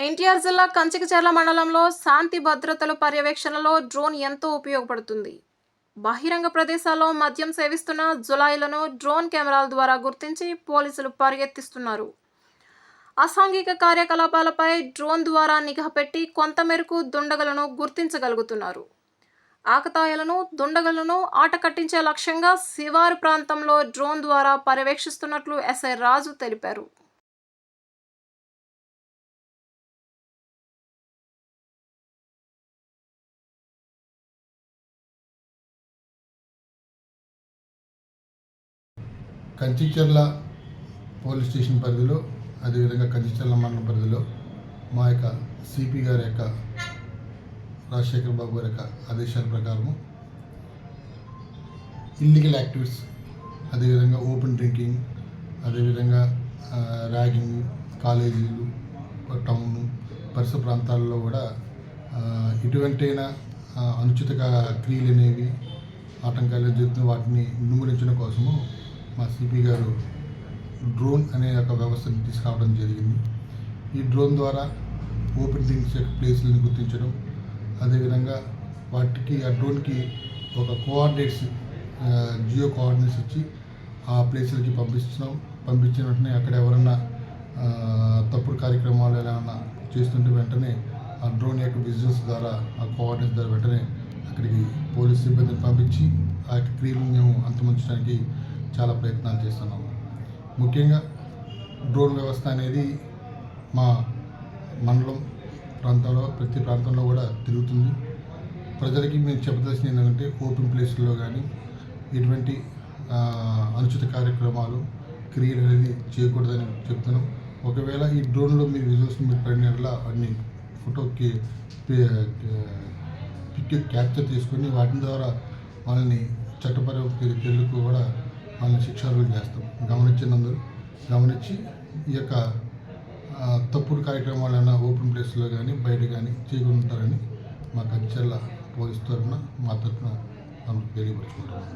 ఎన్టీఆర్ జిల్లా కంచికచర్ల మండలంలో శాంతి భద్రతల పర్యవేక్షణలో డ్రోన్ ఎంతో ఉపయోగపడుతుంది. బహిరంగ ప్రదేశాల్లో మద్యం సేవిస్తున్న జులాయిలను డ్రోన్ కెమెరాల ద్వారా గుర్తించి పోలీసులు పరిగెత్తిస్తున్నారు. అసాంఘిక కార్యకలాపాలపై డ్రోన్ ద్వారా నిఘా పెట్టి కొంతమేరకు దుండగులను గుర్తించగలుగుతున్నారు. ఆకతాయిలను, దుండగులను ఆట కట్టించే లక్ష్యంగా శివారు ప్రాంతంలో డ్రోన్ ద్వారా పర్యవేక్షిస్తున్నట్లు ఎస్ఐ రాజు తెలిపారు. కంచిచర్ల పోలీస్ స్టేషన్ పరిధిలో, అదేవిధంగా కంచిచర్ల మండలం పరిధిలో మా యొక్క సిపి గారి యొక్క రాజశేఖర్ బాబు గారి యొక్క ఆదేశాల ప్రకారము ఇల్లీగల్ యాక్టివిటీస్, అదేవిధంగా ఓపెన్ డ్రింకింగ్, అదేవిధంగా ర్యాగింగ్, కాలేజీలు, టౌన్ పరిసర ప్రాంతాల్లో కూడా ఎటువంటైనా అనుచిత క్రియలు అనేవి ఆటంకాలు జరుగుతున్న వాటిని నిర్మూలించడం కోసము మా సిపి గారు డ్రోన్ అనే ఒక వ్యవస్థను తీసుకురావడం జరిగింది. ఈ డ్రోన్ ద్వారా ఓపెన్ డ్రింక్స్ యొక్క ప్లేస్లను గుర్తించడం, అదేవిధంగా ఆ డ్రోన్కి ఒక కోఆర్డినేట్స్, జియో కోఆర్డినేట్స్ ఇచ్చి ఆ ప్లేసులకి పంపించిన వెంటనే అక్కడ ఎవరన్నా తప్పుడు కార్యక్రమాలు ఏమైనా చేస్తుంటే వెంటనే ఆ డ్రోన్ యొక్క విజువల్స్ ద్వారా, ఆ కోఆర్డినేట్స్ ద్వారా వెంటనే అక్కడికి పోలీస్ సిబ్బందిని పంపించి ఆ యొక్క క్రియలను మేము అంతమొంచడానికి చాలా ప్రయత్నాలు చేస్తున్నాము. ముఖ్యంగా డ్రోన్ వ్యవస్థ అనేది మా మండలం ప్రాంతంలో ప్రతి ప్రాంతంలో కూడా తిరుగుతుంది. ప్రజలకి మేము చెప్పదలసింది ఏంటంటే, ఓపెన్ ప్లేస్లో కానీ ఎటువంటి అనుచిత కార్యక్రమాలు, క్రియలు అనేది చేయకూడదని చెప్తున్నాం. ఒకవేళ ఈ డ్రోన్లో మీ విజువల్స్ మీరు పడినట్లా అన్ని ఫోటోకి పిక్ క్యాప్చర్ చేసుకొని వాటి ద్వారా వాళ్ళని చట్టపరమైన చర్యలకు కూడా వాళ్ళని శిక్షార్హులు చేస్తాం. గమనించి ఈ యొక్క తప్పుడు కార్యక్రమాలైనా ఓపెన్ ప్లేస్లో కానీ బయట కానీ చేయకుండా ఉంటారని మా కంచిచర్ల పోలీస్ తరఫున, మా తరఫున తెలియపరుచుకుంటున్నాం.